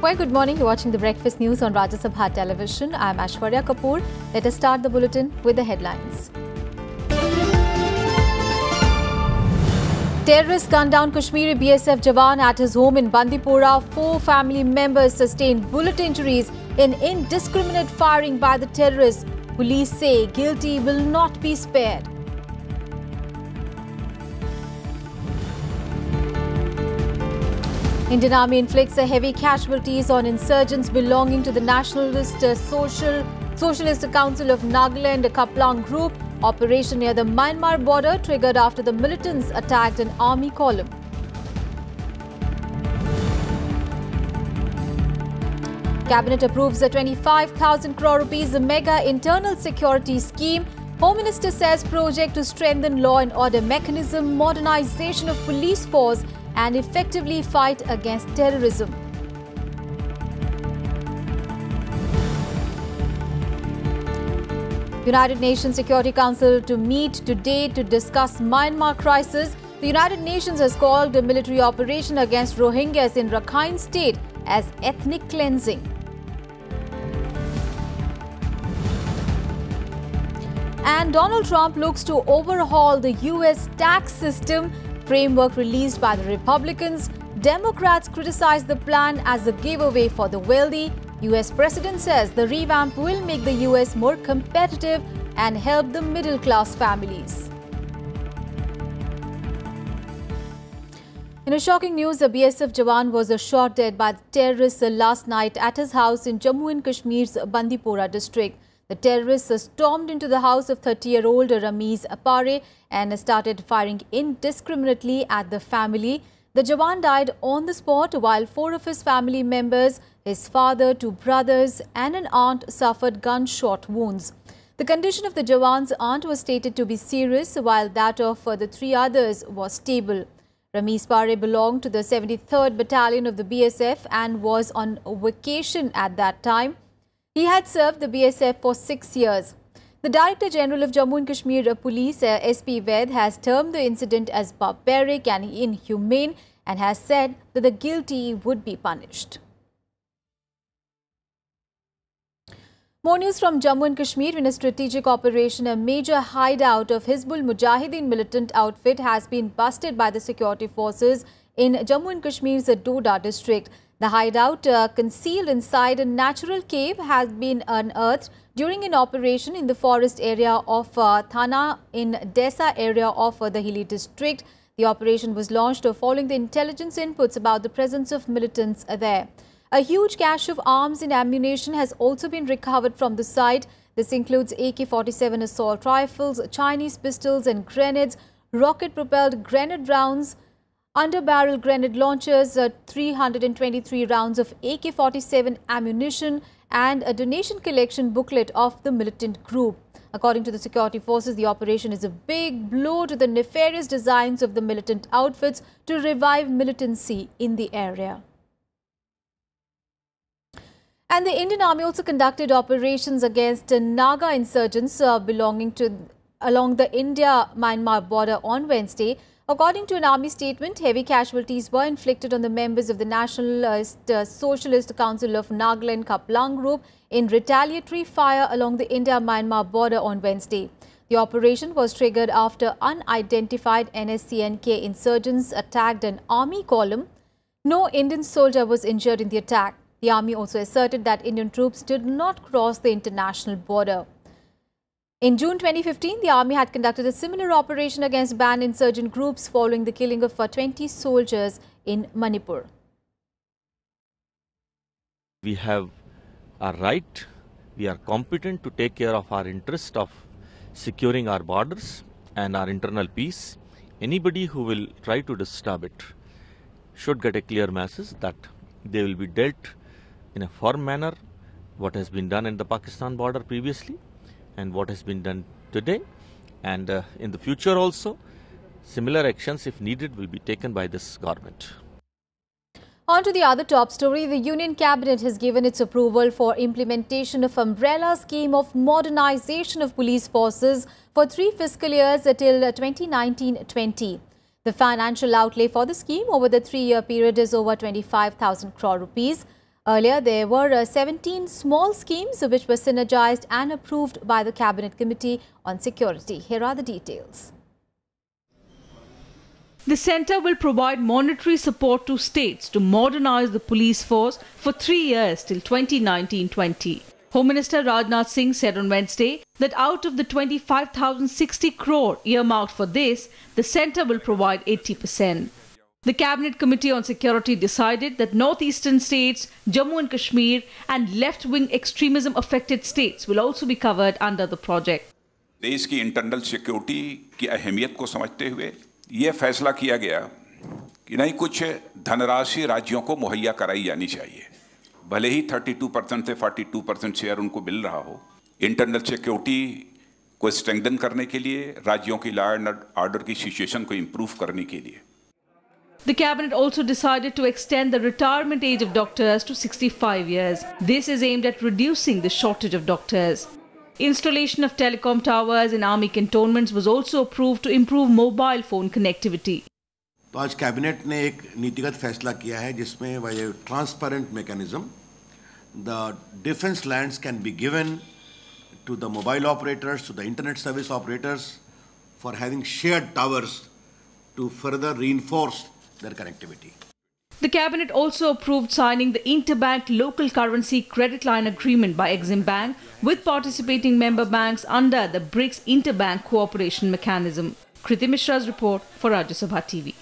Very good morning. You're watching the Breakfast News on Rajya Sabha television. I'm Aishwarya Kapoor. Let us start the bulletin with the headlines. Terrorists gunned down Kashmiri BSF Jawan at his home in Bandipora. 4 family members sustained bullet injuries in indiscriminate firing by the terrorists. Police say guilty will not be spared. Indian Army inflicts a heavy casualties on insurgents belonging to the Nationalist Socialist Council of Nagaland Kaplang group. Operation near the Myanmar border triggered after the militants attacked an army column. Cabinet approves a 25,000 crore rupees mega internal security scheme. Home Minister says project to strengthen law and order mechanism, modernization of police force and effectively fight against terrorism. United Nations Security Council to meet today to discuss Myanmar crisis. The United Nations has called a military operation against Rohingyas in Rakhine State as ethnic cleansing. And Donald Trump looks to overhaul the US tax system. Framework released by the Republicans. Democrats criticize the plan as a giveaway for the wealthy. US President says the revamp will make the US more competitive and help the middle-class families. In a shocking news, a BSF Jawan was shot dead by the terrorists last night at his house in Jammu and Kashmir's Bandipora district. The terrorists stormed into the house of 30-year-old Ramiz Apare and started firing indiscriminately at the family. The Jawan died on the spot while 4 of his family members, his father, 2 brothers and an aunt suffered gunshot wounds. The condition of the Jawan's aunt was stated to be serious while that of the 3 others was stable. Ramiz Apare belonged to the 73rd Battalion of the BSF and was on vacation at that time. He had served the BSF for 6 years. The Director General of Jammu and Kashmir Police, SP Vaid, has termed the incident as barbaric and inhumane and has said that the guilty would be punished. More news from Jammu and Kashmir. In a strategic operation, a major hideout of Hizbul Mujahideen militant outfit has been busted by the security forces in Jammu and Kashmir's Doda district. The hideout, concealed inside a natural cave, has been unearthed during an operation in the forest area of Thana in Desa area of the hilly district. The operation was launched following the intelligence inputs about the presence of militants there. A huge cache of arms and ammunition has also been recovered from the site. This includes AK-47 assault rifles, Chinese pistols and grenades, rocket-propelled grenade rounds, under-barrel grenade launchers, 323 rounds of AK-47 ammunition and a donation collection booklet of the militant group. According to the security forces, the operation is a big blow to the nefarious designs of the militant outfits to revive militancy in the area. And the Indian Army also conducted operations against Naga insurgents belonging to along the India-Myanmar border on Wednesday. According to an army statement, heavy casualties were inflicted on the members of the Nationalist Socialist Council of Nagaland Kaplang group in retaliatory fire along the India-Myanmar border on Wednesday. The operation was triggered after unidentified NSCNK insurgents attacked an army column. No Indian soldier was injured in the attack. The army also asserted that Indian troops did not cross the international border. In June 2015, the army had conducted a similar operation against banned insurgent groups following the killing of 20 soldiers in Manipur. We have a right, we are competent to take care of our interest of securing our borders and our internal peace. Anybody who will try to disturb it should get a clear message that they will be dealt in a firm manner, what has been done in the Pakistan border previously and what has been done today, and in the future also, similar actions if needed will be taken by this government. On to the other top story. The Union Cabinet has given its approval for implementation of umbrella scheme of modernization of police forces for 3 fiscal years till 2019-20. The financial outlay for the scheme over the 3-year period is over 25,000 crore rupees. Earlier, there were 17 small schemes which were synergized and approved by the Cabinet Committee on Security. Here are the details. The centre will provide monetary support to states to modernize the police force for 3 years till 2019-20. Home Minister Rajnath Singh said on Wednesday that out of the 25,060 crore earmarked for this, the centre will provide 80%. The Cabinet Committee on Security decided that northeastern states, Jammu and Kashmir and left-wing extremism-affected states will also be covered under the project. देश की internal security की अहमियत को समझते हुए ये फैसला किया गया कि नहीं कुछ धनराशि राज्यों को मुहैया कराई जानी चाहिए। भले ही 32% से 42% शेयर उनको मिल रहा हो, इंटरनल सिक्योरिटी को स्ट्रेंथन करने के लिए, राज्यों की लॉ एंड ऑर्डर की सिचुएशन को इंप्रूव करने के लिए। The Cabinet also decided to extend the retirement age of doctors to 65 years. This is aimed at reducing the shortage of doctors. Installation of telecom towers in army cantonments was also approved to improve mobile phone connectivity. तो आज cabinet ने एक नीतिगत फैसला किया है जिसमें वह transparent mechanism the defence lands can be given to the mobile operators, to the internet service operators for having shared towers to further reinforce their connectivity. The Cabinet also approved signing the Interbank Local Currency Credit Line Agreement by Exim Bank with participating member banks under the BRICS Interbank Cooperation Mechanism. Kriti Mishra's report for Rajya Sabha TV.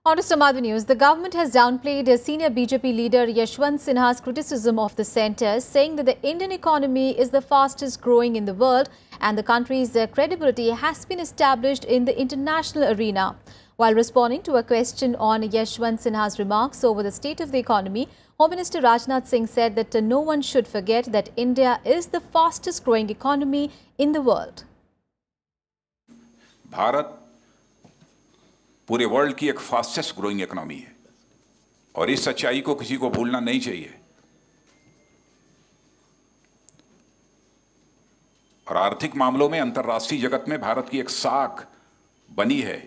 On to some other news. The government has downplayed senior BJP leader Yashwant Sinha's criticism of the centre, saying that the Indian economy is the fastest growing in the world and the country's credibility has been established in the international arena. While responding to a question on Yashwant Sinha's remarks over the state of the economy, Home Minister Rajnath Singh said that no one should forget that India is the fastest growing economy in the world. Bharat पूरे world की एक fastest growing economy है और इस सच्चाई को किसी को भूलना नहीं चाहिए। और आर्थिक मामलों में अंतर्राष्ट्रीय जगत में भारत की एक साख बनी है।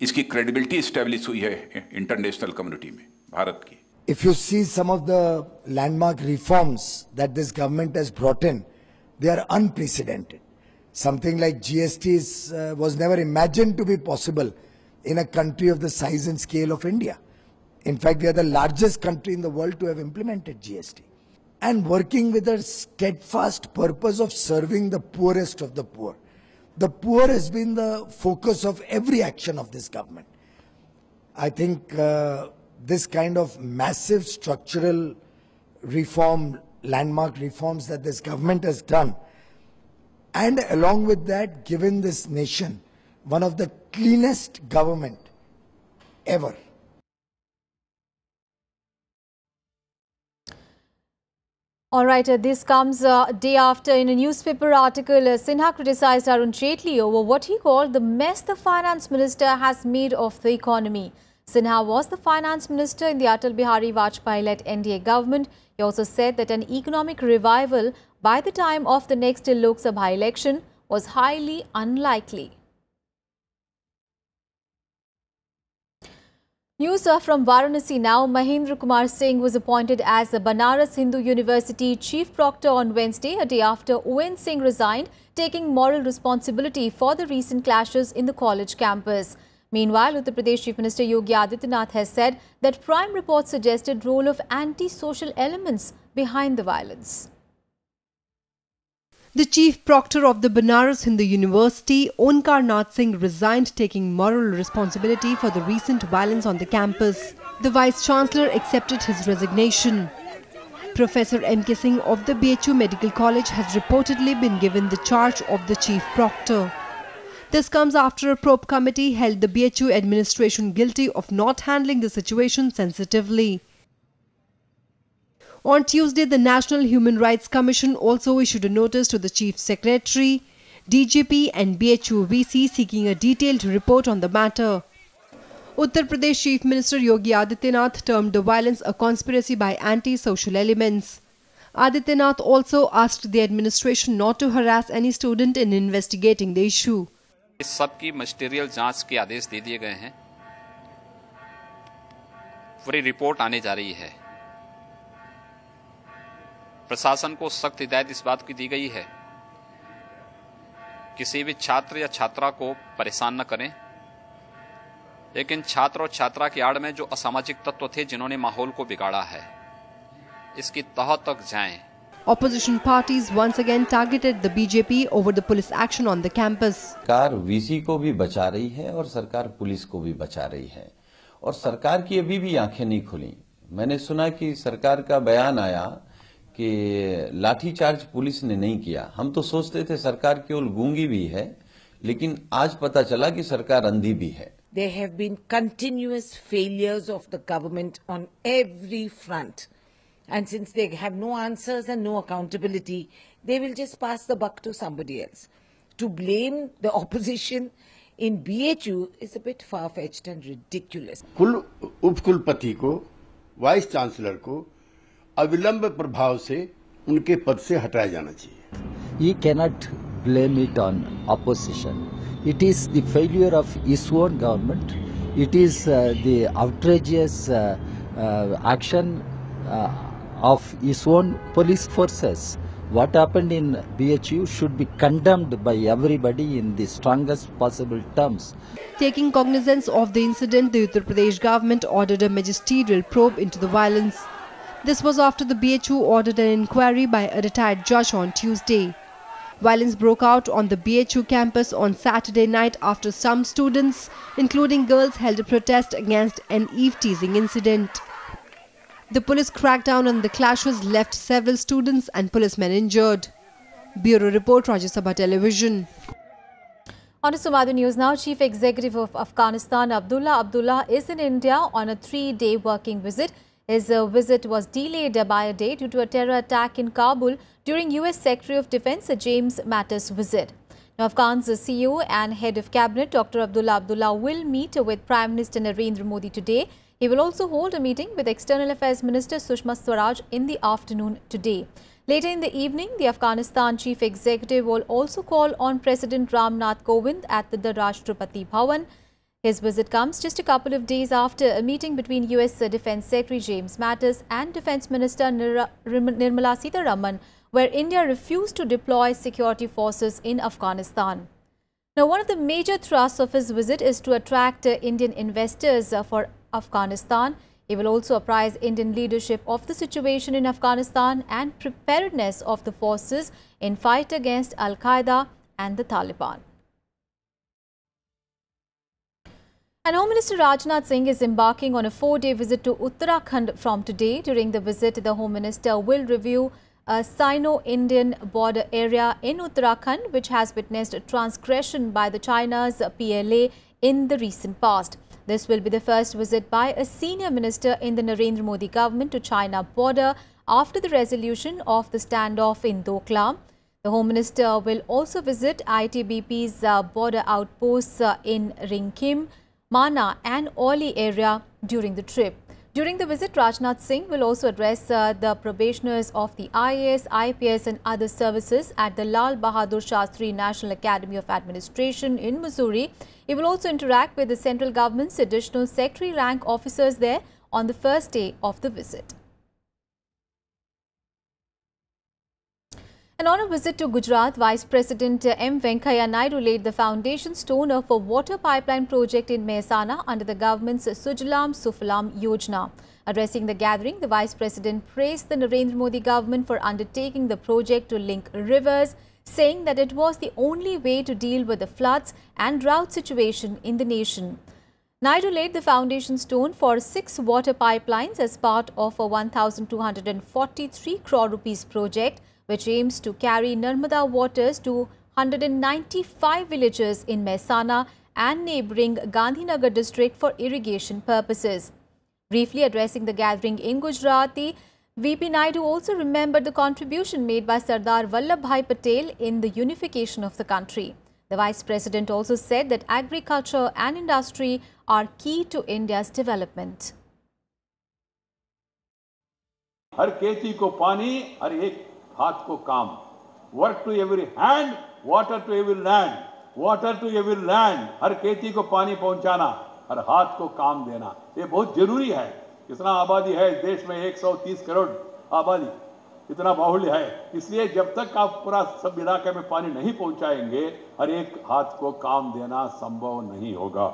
इसकी क्रेडिबिलिटी एस्टैब्लिश हुई है इंटरनेशनल कम्युनिटी में भारत की। If you see some of the landmark reforms that this government has brought in, they are unprecedented. Something like GST was never imagined to be possible in a country of the size and scale of India. In fact, we are the largest country in the world to have implemented GST. And working with a steadfast purpose of serving the poorest of the poor. The poor has been the focus of every action of this government. I think this kind of massive structural reform, landmark reforms that this government has done, and along with that given this nation one of the cleanest government ever. All right, this comes a day after in a newspaper article, Sinha criticized Arun Jaitley over what he called the mess the finance minister has made of the economy. Sinha was the finance minister in the Atal Bihari Vajpayee-led NDA government. He also said that an economic revival by the time of the next Lok Sabha election was highly unlikely. News from Varanasi now. Mahendra Kumar Singh was appointed as the Banaras Hindu University Chief Proctor on Wednesday, a day after UN Singh resigned, taking moral responsibility for the recent clashes in the college campus. Meanwhile, Uttar Pradesh Chief Minister Yogi Adityanath has said that prime reports suggested role of anti-social elements behind the violence. The Chief Proctor of the Banaras Hindu University, Onkar Nath Singh, resigned, taking moral responsibility for the recent violence on the campus. The Vice-Chancellor accepted his resignation. Professor M.K. Singh of the BHU Medical College has reportedly been given the charge of the Chief Proctor. This comes after a probe committee held the BHU administration guilty of not handling the situation sensitively. On Tuesday, the National Human Rights Commission also issued a notice to the Chief Secretary, DGP and BHU VC seeking a detailed report on the matter. Uttar Pradesh Chief Minister Yogi Adityanath termed the violence a conspiracy by anti-social elements. Adityanath also asked the administration not to harass any student in investigating the issue. इस सब की magisterial जांच के आदेश दे दिए गए हैं पूरी report आने जा रही है। प्रशासन को सख्त हिदायत इस बात की दी गई है, किसी भी छात्र या छात्रा को परेशान न करें, लेकिन छात्र और छात्रा की आड़ में जो असामाजिक तत्व थे जिन्होंने माहौल को बिगाड़ा है, इसकी तह तक जाएं। Opposition parties once again targeted the BJP over the police action on the campus. सरकार वीसी को भी बचा रही है और सरकार पुलिस को भी बचा रही है, और सरकार की अभी भी आंखें नहीं खुली। मैंने सुना कि सरकार का बयान आया कि लाठीचार्ज पुलिस ने नहीं किया। हम तो सोचते थे सरकार केवल गूंगी भी है, लेकिन आज पता चला कि सरकार अंधी भी है। There have been continuous failures of the government on every front. And since they have no answers and no accountability, they will just pass the buck to somebody else. To blame the opposition in BHU is a bit far-fetched and ridiculous. कुल उपकुलपति को, vice chancellor को अविलंब प्रभाव से उनके पद से हटाया जाना चाहिए। You cannot blame it on opposition. It is the failure of his own government. It is the outrageous action of his own police forces. What happened in BHU should be condemned by everybody in the strongest possible terms. Taking cognizance of the incident, the Uttar Pradesh government ordered a magisterial probe into the violence. This was after the BHU ordered an inquiry by a retired judge on Tuesday. Violence broke out on the BHU campus on Saturday night after some students, including girls, held a protest against an eve-teasing incident. The police crackdown on the clashes left several students and policemen injured. Bureau Report, Rajya Sabha Television. On to some other news now. Chief Executive of Afghanistan, Abdullah Abdullah, is in India on a 3-day working visit. His visit was delayed by a day due to a terror attack in Kabul during US Secretary of Defense James Mattis' visit. Now, Afghan's CEO and Head of Cabinet, Dr. Abdullah Abdullah, will meet with Prime Minister Narendra Modi today. He will also hold a meeting with External Affairs Minister Sushma Swaraj in the afternoon today. Later in the evening, the Afghanistan Chief Executive will also call on President Ram Nath Kovind at the Rashtrapati Bhavan. His visit comes just a couple of days after a meeting between US Defense Secretary James Mattis and Defense Minister Nirmala Sitharaman, where India refused to deploy security forces in Afghanistan. Now, one of the major thrusts of his visit is to attract Indian investors for Afghanistan. He will also apprise Indian leadership of the situation in Afghanistan and preparedness of the forces in fight against Al-Qaeda and the Taliban. And Home Minister Rajnath Singh is embarking on a 4-day visit to Uttarakhand from today. During the visit, the Home Minister will review a Sino-Indian border area in Uttarakhand, which has witnessed a transgression by the China's PLA in the recent past. This will be the first visit by a senior minister in the Narendra Modi government to China border after the resolution of the standoff in Doklam. The Home Minister will also visit ITBP's border outposts in Ringkim, Mana and Oli area during the trip. During the visit, Rajnath Singh will also address the probationers of the IAS, IPS and other services at the Lal Bahadur Shastri National Academy of Administration in Missouri. He will also interact with the central government's additional secretary rank officers there on the first day of the visit. And on a visit to Gujarat, Vice President M. Venkaiah Naidu laid the foundation stone of a water pipeline project in Mehsana under the government's Sujlam Suflam Yojana. Addressing the gathering, the Vice President praised the Narendra Modi government for undertaking the project to link rivers, saying that it was the only way to deal with the floods and drought situation in the nation. Naidu laid the foundation stone for 6 water pipelines as part of a 1,243 crore rupees project, which aims to carry Narmada waters to 195 villages in Mehsana and neighbouring Gandhinagar district for irrigation purposes. Briefly addressing the gathering in Gujarati, VP Naidu also remembered the contribution made by Sardar Vallabhbhai Patel in the unification of the country. The Vice President also said that agriculture and industry are key to India's development. हर खेती को पानी, हर एक हाथ को काम. Work to every hand, water to every land. Water to every land. हर खेती को पानी पहुंचाना, हर हाथ को काम देना. ये बहुत जरूरी है. कितना आबादी है इस देश में, 130 करोड़ आबादी, इतना बाहुल्य है। इसलिए जब तक आप पूरा सब इलाके में पानी नहीं पहुंचाएंगे, हर एक हाथ को काम देना संभव नहीं होगा।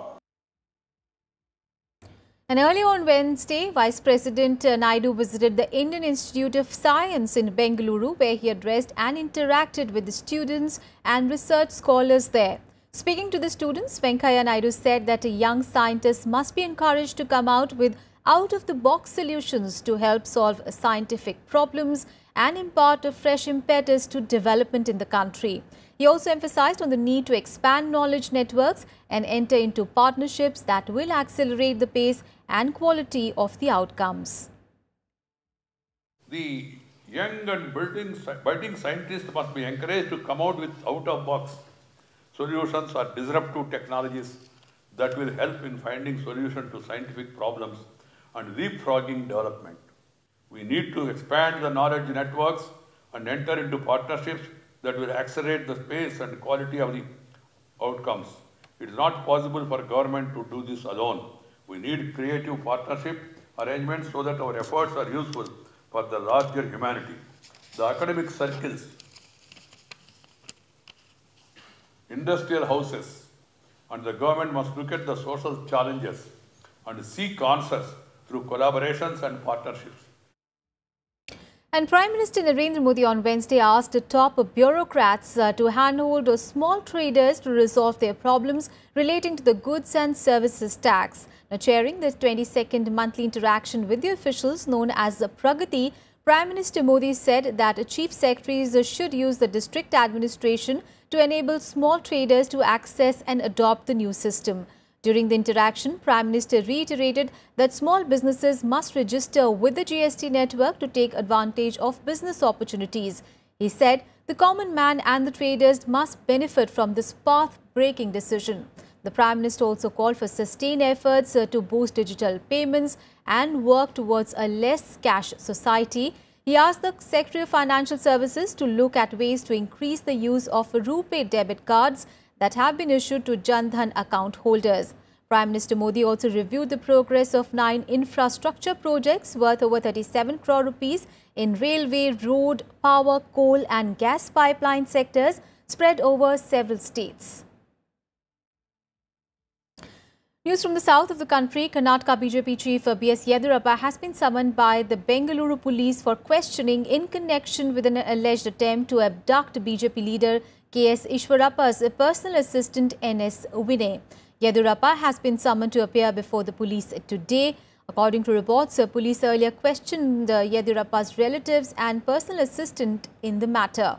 And early on Wednesday, Vice President Naidu visited the Indian Institute of Science in Bengaluru, where he addressed and interacted with the students and research scholars there. Speaking to the students, Venkaiah Naidu said that young scientists must be encouraged to come out with out-of-the-box solutions to help solve scientific problems and impart a fresh impetus to development in the country. He also emphasized on the need to expand knowledge networks and enter into partnerships that will accelerate the pace and quality of the outcomes. The young and budding scientists must be encouraged to come out with out-of-box solutions or disruptive technologies that will help in finding solutions to scientific problems and leapfrogging development. We need to expand the knowledge networks and enter into partnerships that will accelerate the pace and quality of the outcomes. It is not possible for government to do this alone. We need creative partnership arrangements so that our efforts are useful for the larger humanity. The academic circles, industrial houses, and the government must look at the social challenges and seek answers through collaborations and partnerships. And Prime Minister Narendra Modi on Wednesday asked top bureaucrats to handhold small traders to resolve their problems relating to the goods and services tax. Now, chairing the 22nd monthly interaction with the officials known as Pragati, Prime Minister Modi said that chief secretaries should use the district administration to enable small traders to access and adopt the new system. During the interaction, Prime Minister reiterated that small businesses must register with the GST network to take advantage of business opportunities. He said the common man and the traders must benefit from this path-breaking decision. The Prime Minister also called for sustained efforts to boost digital payments and work towards a less cash society. He asked the Secretary of Financial Services to look at ways to increase the use of RuPay debit cards that have been issued to Jan Dhan account holders. Prime Minister Modi also reviewed the progress of 9 infrastructure projects worth over 37 crore rupees in railway, road, power, coal and gas pipeline sectors spread over several states. News from the south of the country. Karnataka BJP chief B.S. Yediyurappa has been summoned by the Bengaluru police for questioning in connection with an alleged attempt to abduct BJP leader K.S. Ishwarappa's personal assistant N.S. Vinay. Yediyurappa has been summoned to appear before the police today. According to reports, police earlier questioned Yediyurappa's relatives and personal assistant in the matter.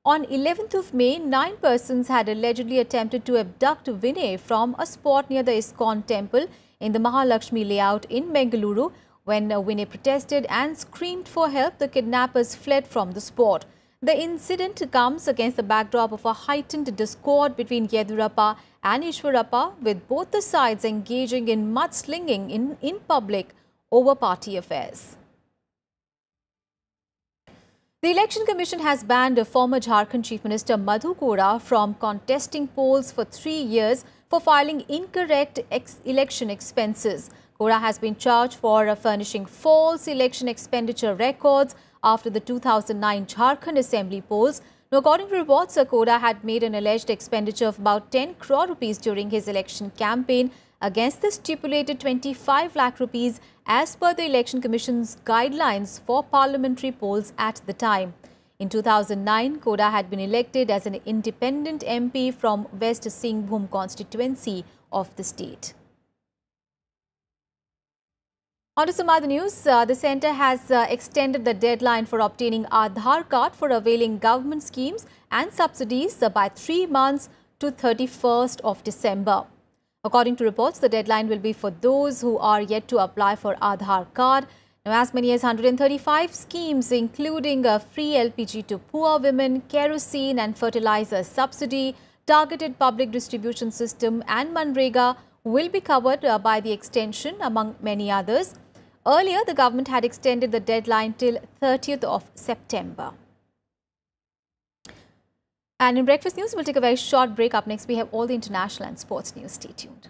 On 11th of May, 9 persons had allegedly attempted to abduct Vinay from a spot near the ISKCON temple in the Mahalakshmi layout in Bengaluru. When Vinay protested and screamed for help, the kidnappers fled from the spot. The incident comes against the backdrop of a heightened discord between Yediyurappa and Ishwarappa, with both the sides engaging in mudslinging in public over party affairs. The Election Commission has banned former Jharkhand Chief Minister Madhu Kora from contesting polls for 3 years for filing incorrect election expenses. Kora has been charged for furnishing false election expenditure records after the 2009 Jharkhand Assembly polls. Now, according to reports, Kora had made an alleged expenditure of about 10 crore rupees during his election campaign against the stipulated 25 lakh rupees as per the Election Commission's guidelines for parliamentary polls at the time. In 2009, Kora had been elected as an independent MP from West Singhbhum constituency of the state. On to some other news. The centre has extended the deadline for obtaining Aadhaar card for availing government schemes and subsidies by 3 months to 31st of December. According to reports, the deadline will be for those who are yet to apply for Aadhaar card. Now, as many as 135 schemes, including a free LPG to poor women, kerosene and fertilizer subsidy, targeted public distribution system and Manrega, will be covered by the extension, among many others. Earlier, the government had extended the deadline till 30th of September. And in Breakfast News, we'll take a very short break. Up next, we have all the international and sports news. Stay tuned.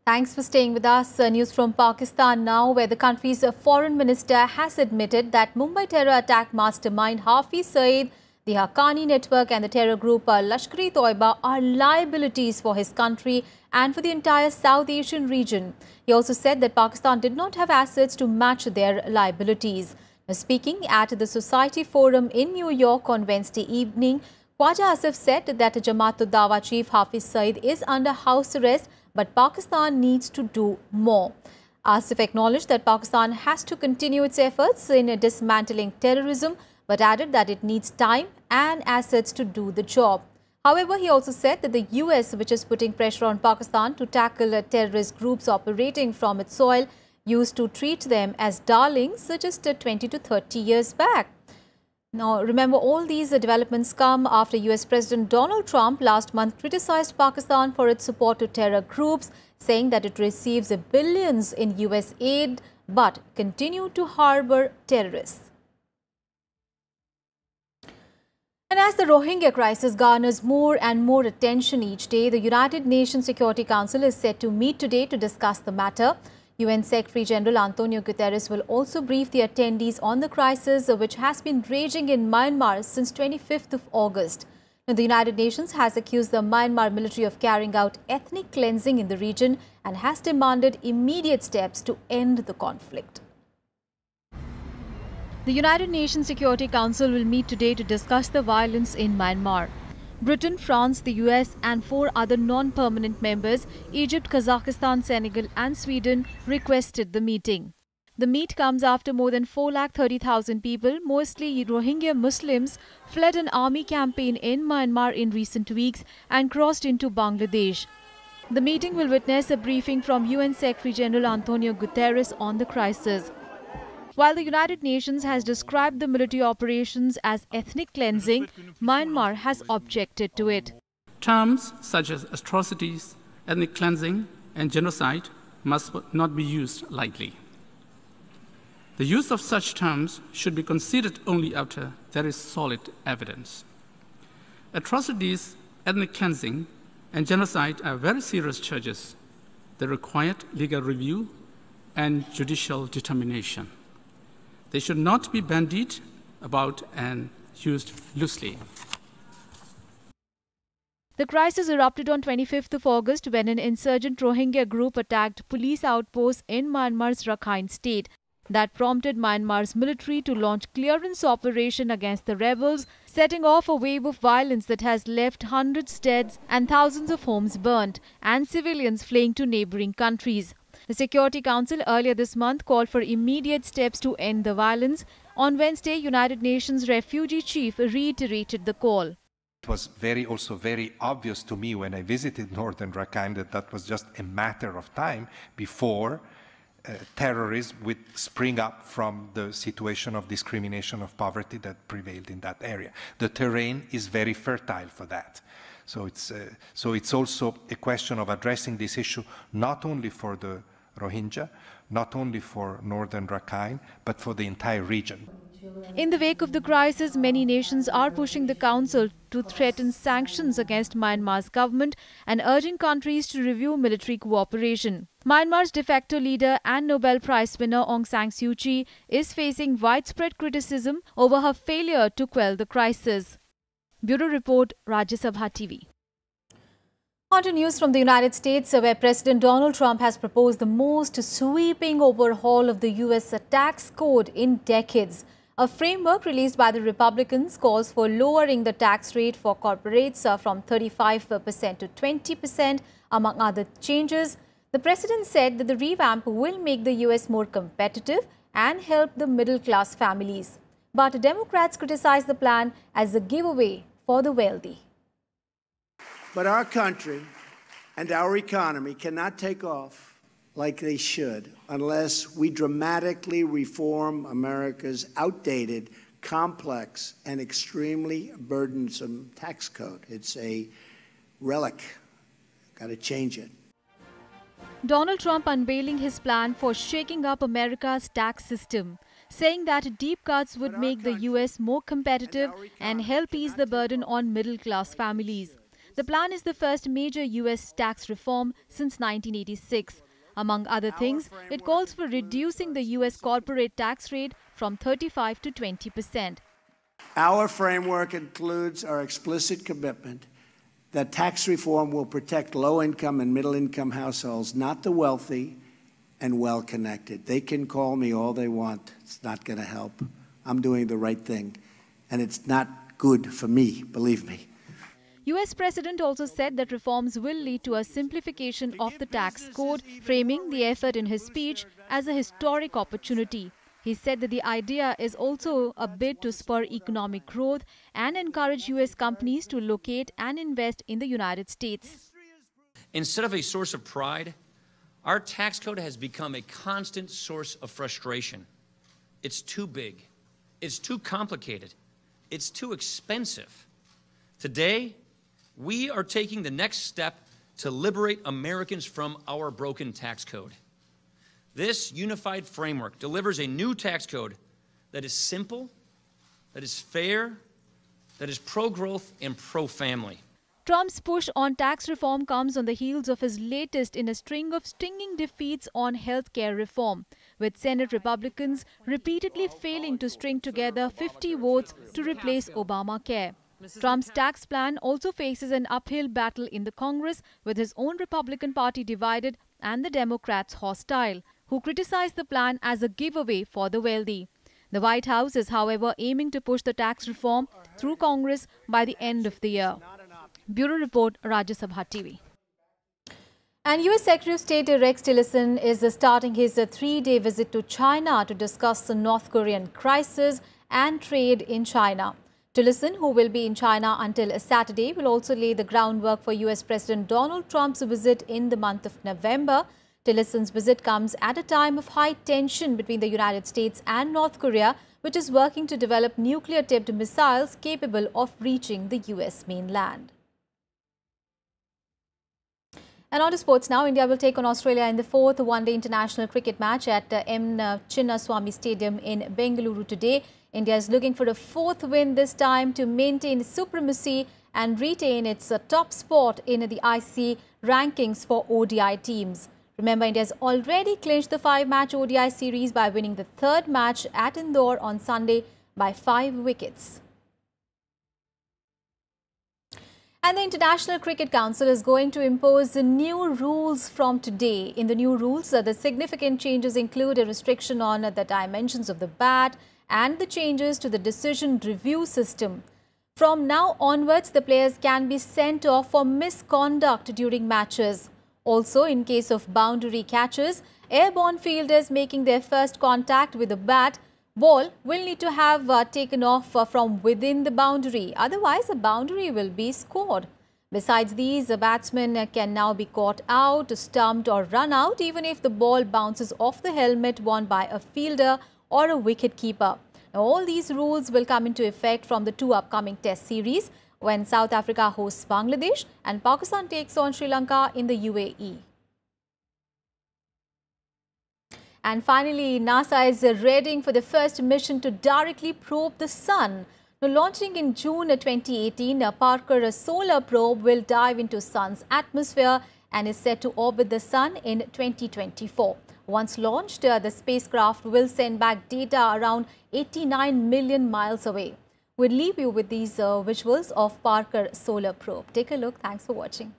Thanks for staying with us. News from Pakistan now, where the country's foreign minister has admitted that Mumbai terror attack mastermind Hafiz Saeed, the Haqqani network and the terror group Lashkar-e-Toiba are liabilities for his country and for the entire South Asian region. He also said that Pakistan did not have assets to match their liabilities. Now, speaking at the Society Forum in New York on Wednesday evening, Khwaja Asif said that Jamaat-ud-Dawa chief Hafiz Saeed is under house arrest, but Pakistan needs to do more. Asif acknowledged that Pakistan has to continue its efforts in dismantling terrorism, but added that it needs time and assets to do the job. However, he also said that the US, which is putting pressure on Pakistan to tackle terrorist groups operating from its soil, used to treat them as darlings just 20 to 30 years back. Now, remember, all these developments come after US President Donald Trump last month criticized Pakistan for its support to terror groups, saying that it receives billions in US aid but continued to harbor terrorists. And as the Rohingya crisis garners more and more attention each day, the United Nations Security Council is set to meet today to discuss the matter. UN Secretary General Antonio Guterres will also brief the attendees on the crisis which has been raging in Myanmar since 25th of August. Now, the United Nations has accused the Myanmar military of carrying out ethnic cleansing in the region and has demanded immediate steps to end the conflict. The United Nations Security Council will meet today to discuss the violence in Myanmar. Britain, France, the US and 4 other non-permanent members, Egypt, Kazakhstan, Senegal and Sweden, requested the meeting. The meet comes after more than 430,000 people, mostly Rohingya Muslims, fled an army campaign in Myanmar in recent weeks and crossed into Bangladesh. The meeting will witness a briefing from UN Secretary General Antonio Guterres on the crisis. While the United Nations has described the military operations as ethnic cleansing, Myanmar has objected to it. Terms such as atrocities, ethnic cleansing, and genocide must not be used lightly. The use of such terms should be considered only after there is solid evidence. Atrocities, ethnic cleansing, and genocide are very serious charges that require legal review and judicial determination. They should not be bandied about and used loosely. The crisis erupted on 25th of August when an insurgent Rohingya group attacked police outposts in Myanmar's Rakhine state. That prompted Myanmar's military to launch clearance operation against the rebels, setting off a wave of violence that has left hundreds dead and thousands of homes burnt and civilians fleeing to neighboring countries. The Security Council earlier this month called for immediate steps to end the violence. On Wednesday, United Nations refugee chief reiterated the call. It was also very obvious to me when I visited northern Rakhine that was just a matter of time before terrorism would spring up from the situation of discrimination of poverty that prevailed in that area. The terrain is very fertile for that. So it's also a question of addressing this issue not only for the Rohingya, not only for northern Rakhine, but for the entire region. In the wake of the crisis, many nations are pushing the Council to threaten sanctions against Myanmar's government and urging countries to review military cooperation. Myanmar's de facto leader and Nobel Prize winner Aung San Suu Kyi is facing widespread criticism over her failure to quell the crisis. Bureau Report, Rajya Sabha TV. On to news from the United States, where President Donald Trump has proposed the most sweeping overhaul of the US tax code in decades. A framework released by the Republicans calls for lowering the tax rate for corporates from 35% to 20%, among other changes. The president said that the revamp will make the US more competitive and help the middle-class families. But Democrats criticize the plan as a giveaway for the wealthy. But our country and our economy cannot take off like they should unless we dramatically reform America's outdated, complex, and extremely burdensome tax code. It's a relic. Got to change it. Donald Trump unveiling his plan for shaking up America's tax system, saying that deep cuts would make the US more competitive and help ease the burden on middle-class families. The plan is the first major US tax reform since 1986. Among other things, it calls for reducing the US corporate tax rate from 35 to 20%. Our framework includes our explicit commitment that tax reform will protect low-income and middle-income households, not the wealthy and well-connected. They can call me all they want. It's not going to help. I'm doing the right thing, and it's not good for me, believe me. US President also said that reforms will lead to a simplification of the tax code, framing the effort in his speech as a historic opportunity. He said that the idea is also a bid to spur economic growth and encourage US companies to locate and invest in the United States. Instead of a source of pride, our tax code has become a constant source of frustration. It's too big. It's too complicated. It's too expensive. Today, we are taking the next step to liberate Americans from our broken tax code. This unified framework delivers a new tax code that is simple, that is fair, that is pro-growth and pro-family. Trump's push on tax reform comes on the heels of his latest in a string of stinging defeats on health care reform, with Senate Republicans repeatedly failing to string together 50 votes to replace Obamacare. Trump's tax plan also faces an uphill battle in the Congress, with his own Republican Party divided and the Democrats hostile, who criticize the plan as a giveaway for the wealthy. The White House is, however, aiming to push the tax reform through Congress by the end of the year. Bureau Report, Rajya Sabha TV. And US Secretary of State Rex Tillerson is starting his 3-day visit to China to discuss the North Korean crisis and trade in China. Tillerson, who will be in China until Saturday, will also lay the groundwork for US President Donald Trump's visit in the month of November. Tillerson's visit comes at a time of high tension between the United States and North Korea, which is working to develop nuclear-tipped missiles capable of reaching the US mainland. And on to sports now. India will take on Australia in the 4th one-day international cricket match at M. Chinnaswamy Stadium in Bengaluru today. India is looking for a 4th win this time to maintain supremacy and retain its top spot in the ICC rankings for ODI teams. Remember, India has already clinched the 5-match ODI series by winning the 3rd match at Indore on Sunday by 5 wickets. And the International Cricket Council is going to impose new rules from today. In the new rules, the significant changes include a restriction on the dimensions of the bat and the changes to the decision review system. From now onwards, the players can be sent off for misconduct during matches. Also, in case of boundary catches, airborne fielders making their first contact with the bat, ball will need to have taken off from within the boundary. Otherwise, a boundary will be scored. Besides these, a batsman can now be caught out, stumped or run out even if the ball bounces off the helmet worn by a fielder or a wicket-keeper. Now, all these rules will come into effect from the 2 upcoming Test series when South Africa hosts Bangladesh and Pakistan takes on Sri Lanka in the UAE. And finally, NASA is readying for the first mission to directly probe the Sun. Now, launching in June 2018, a Parker solar probe will dive into Sun's atmosphere and is set to orbit the Sun in 2024. Once launched, the spacecraft will send back data around 89 million miles away. We'll leave you with these visuals of Parker solar probe. Take a look. Thanks for watching.